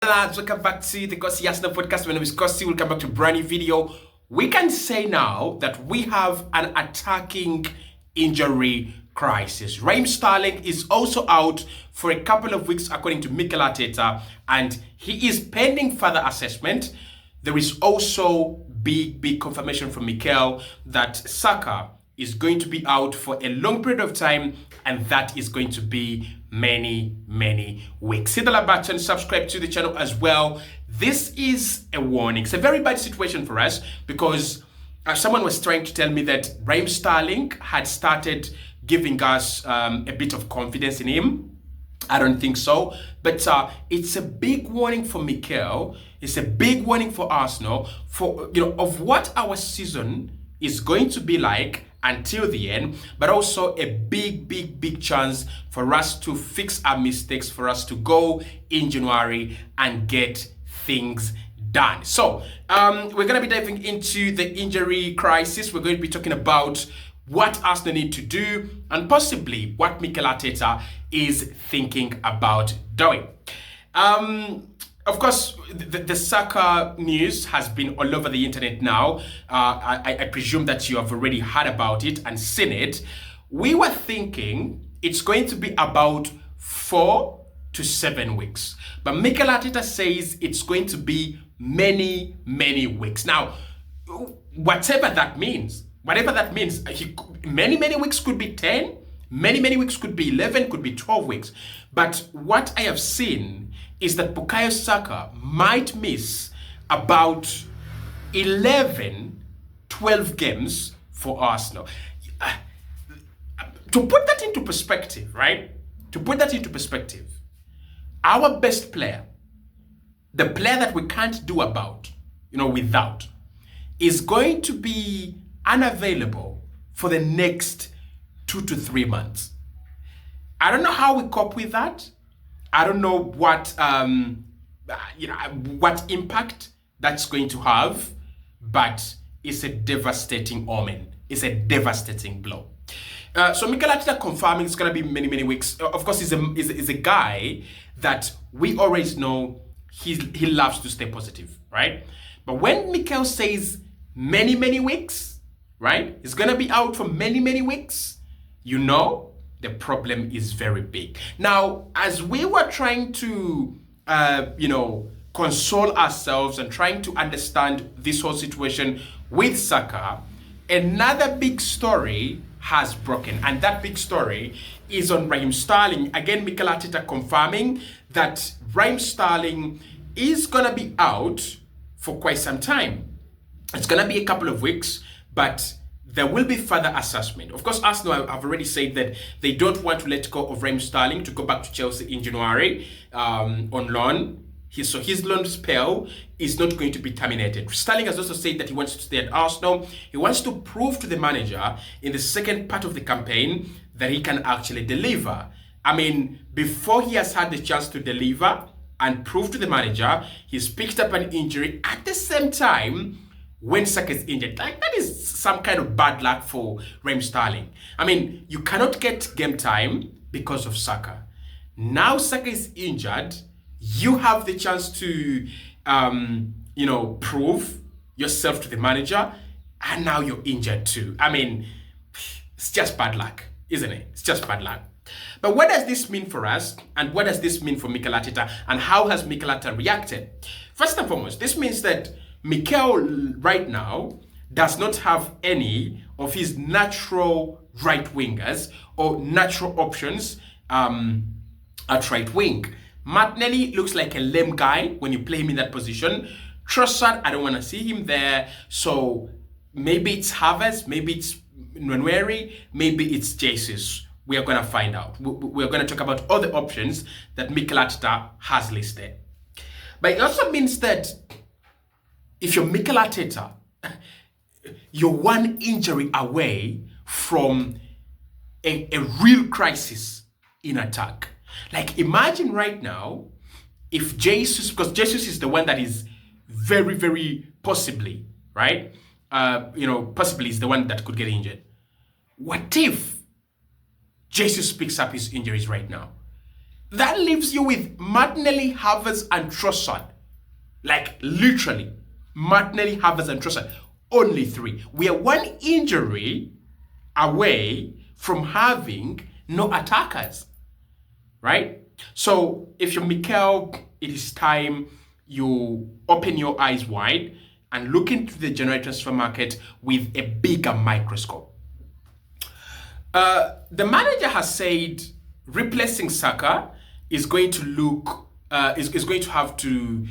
Lads, welcome back to the Kosi Arsenal podcast. My name is Kosi. We'll come back to a brand new video. We can say now that we have an attacking injury crisis. Raheem Sterling is also out for a couple of weeks according to Mikel Arteta, and he is pending further assessment. There is also big confirmation from Mikel that Saka is going to be out for a long period of time, and that is going to be many weeks. Hit the like button, subscribe to the channel as well. This is a warning. It's a very bad situation for us because someone was trying to tell me that Raheem Sterling had started giving us a bit of confidence in him. I don't think so, but it's a big warning for Mikel. It's a big warning for Arsenal for of what our season is going to be like until the end, but also a big chance for us to fix our mistakes, for us to go in January and get things done. So we're going to be diving into the injury crisis. We're going to be talking about what Arsenal need to do and possibly what Mikel Arteta is thinking about doing. Of course, the Saka news has been all over the internet now. I presume that you have already heard about it and seen it. We were thinking it's going to be about 4 to 7 weeks. But Mikel Arteta says it's going to be many weeks. Now, whatever that means, many weeks could be 10, many weeks could be 11, could be 12 weeks. But what I have seen is that Bukayo Saka might miss about 11, 12 games for Arsenal. To put that into perspective, right? Our best player, the player that we can't do without, is going to be unavailable for the next 2 to 3 months. I don't know how we cope with that. I don't know what what impact that's going to have, but it's a devastating omen. It's a devastating blow. So Mikel Arteta confirming it's going to be many weeks. Of course, he's a guy that we always know he loves to stay positive, right? But when Mikel says many weeks, right? He's going to be out for many weeks. The problem is very big. Now, as we were trying to, console ourselves and trying to understand this whole situation with Saka, another big story has broken. And that big story is on Raheem Sterling. Again, Mikel Arteta confirming that Raheem Sterling is going to be out for quite some time. It's going to be a couple of weeks, but there will be further assessment. Of course, Arsenal have already said that they don't want to let go of Raheem Sterling to go back to Chelsea in January on loan. So his loan spell is not going to be terminated. Sterling has also said that he wants to stay at Arsenal. He wants to prove to the manager in the second part of the campaign that he can actually deliver. I mean, before he has had the chance to deliver and prove to the manager, he's picked up an injury at the same time when Saka is injured. Like, that is some kind of bad luck for Raheem Sterling. I mean, you cannot get game time because of Saka. Now Saka is injured. You have the chance to, prove yourself to the manager, and now you're injured too. I mean, it's just bad luck, isn't it? It's just bad luck. But what does this mean for us? And what does this mean for Mikel Arteta? And how has Mikel Arteta reacted? First and foremost, this means that Mikel right now does not have any of his natural right wingers or natural options at right wing. Martinelli looks like a lame guy when you play him in that position. Trossard, I don't want to see him there. So maybe it's Havertz, maybe it's Nwaneri, maybe it's Jesus. We are going to find out. We're going to talk about all the options that Mikel Arteta has listed. But it also means that if you're Mikel Arteta, you're one injury away from a real crisis in attack. Like, imagine right now if Jesus, because Jesus is the one that is very possibly, right? Possibly is the one that could get injured. What if Jesus picks up his injuries right now? That leaves you with Martinelli, Havertz, and Trossard. Like literally, Martinelli, Havertz, and Trossard. Only three. We are one injury away from having no attackers, right? So if you're Mikel, it is time you open your eyes wide and look into the January transfer market with a bigger microscope. The manager has said replacing Saka is going to look is going to have to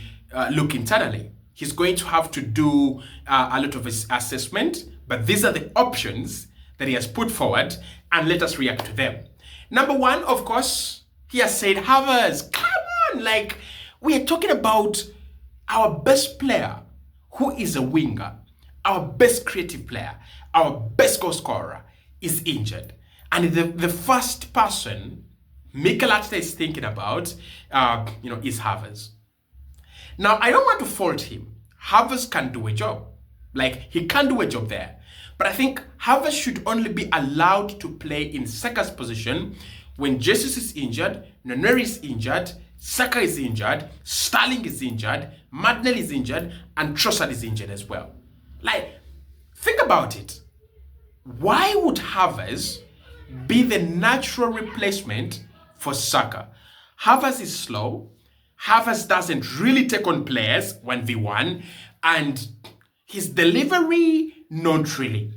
look internally. He's going to have to do a lot of his assessment, but these are the options that he has put forward, and let us react to them. Number one, of course, he has said, Havertz, come on, like we are talking about our best player who is a winger, our best creative player, our best goal scorer is injured. And the first person Mikel Arteta is thinking about, is Havertz. Now, I don't want to fault him. Havertz can do a job. Like, he can do a job there. But I think Havertz should only be allowed to play in Saka's position when Jesus is injured, Noneri is injured, Saka is injured, Sterling is injured, Martinelli is injured, and Trossard is injured as well. Like, think about it. Why would Havertz be the natural replacement for Saka? Havertz is slow. Havertz doesn't really take on players 1v1, and his delivery, not really,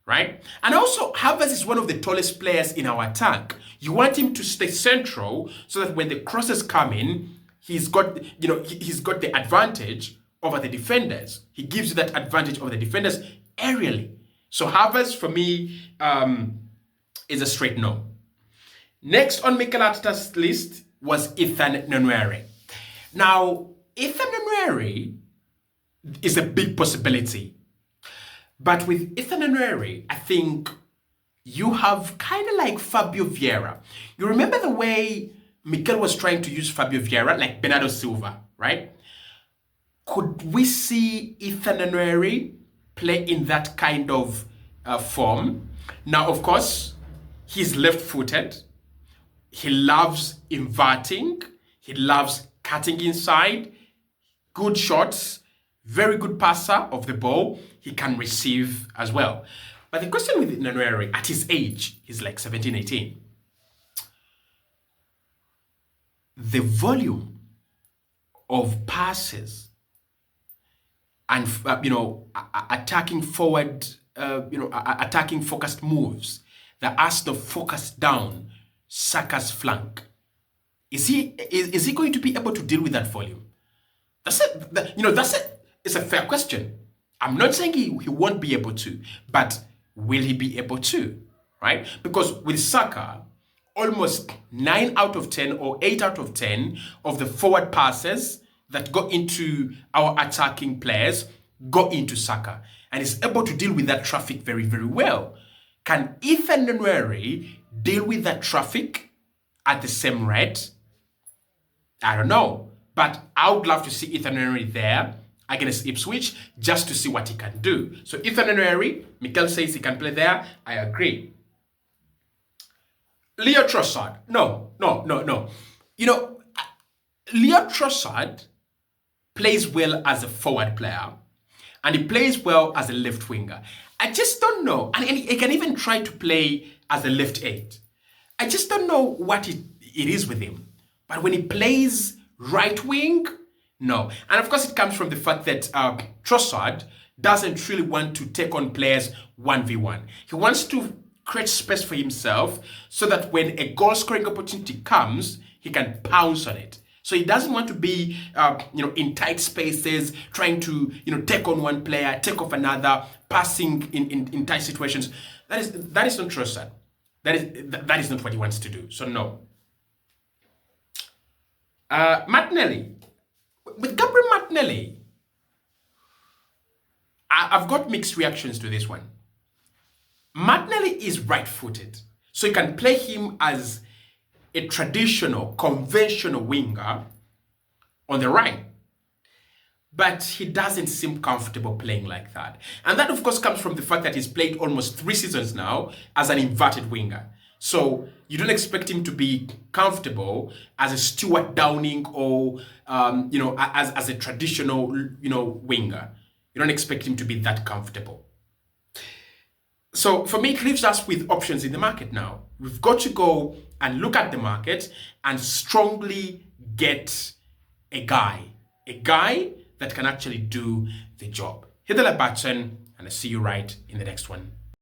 right? And also, Havertz is one of the tallest players in our attack. You want him to stay central so that when the crosses come in, he's got the advantage over the defenders. He gives you that advantage over the defenders aerially. So Havertz, for me, is a straight no. Next on Mikel Arteta's list was Ethan Nwaneri. Now, Ethan Nwaneri is a big possibility. But with Ethan Nwaneri, I think you have kind of like Fabio Vieira. You remember the way Mikel was trying to use Fabio Vieira, like Bernardo Silva, right? Could we see Ethan Nwaneri play in that kind of form? Now, of course, he's left-footed. He loves inverting. He loves cutting inside. Good shots. Very good passer of the ball. He can receive as well. But the question with Nwaneri, at his age, he's like 17, 18. The volume of passes and, attacking forward, attacking focused moves that ask to focus down Saka's flank. Is he going to be able to deal with that volume? That's it. It's a fair question. I'm not saying he won't be able to, but will he be able to, right? Because with Saka, almost 9 out of 10 or 8 out of 10 of the forward passes that go into our attacking players go into Saka. And he's able to deal with that traffic very, very well. Can Ethan Nwaneri deal with that traffic at the same rate? I don't know. But I would love to see Ethan Nwaneri there against Ipswich just to see what he can do. So Ethan Nwaneri, Mikel says he can play there. I agree. Leo Trossard. No. Leo Trossard plays well as a forward player and he plays well as a left winger. I just don't know. And he can even try to play as a left eight. I just don't know what it is with him. But when he plays right wing, no. And of course, it comes from the fact that Trossard doesn't really want to take on players 1v1. He wants to create space for himself so that when a goal scoring opportunity comes, he can pounce on it. So he doesn't want to be, in tight spaces, trying to, take on one player, take off another, passing in tight situations. That is not Trossard. That is not what he wants to do. So no. Martinelli. With Gabriel Martinelli, I've got mixed reactions to this one. Martinelli is right-footed, so you can play him as a traditional, conventional winger on the right. But he doesn't seem comfortable playing like that. And that, of course, comes from the fact that he's played almost 3 seasons now as an inverted winger. So you don't expect him to be comfortable as a Stuart Downing or as a traditional winger. You don't expect him to be that comfortable. So for me, it leaves us with options in the market now. We've got to go and look at the market and strongly get a guy that can actually do the job. Hit the like button, and I'll see you right in the next one.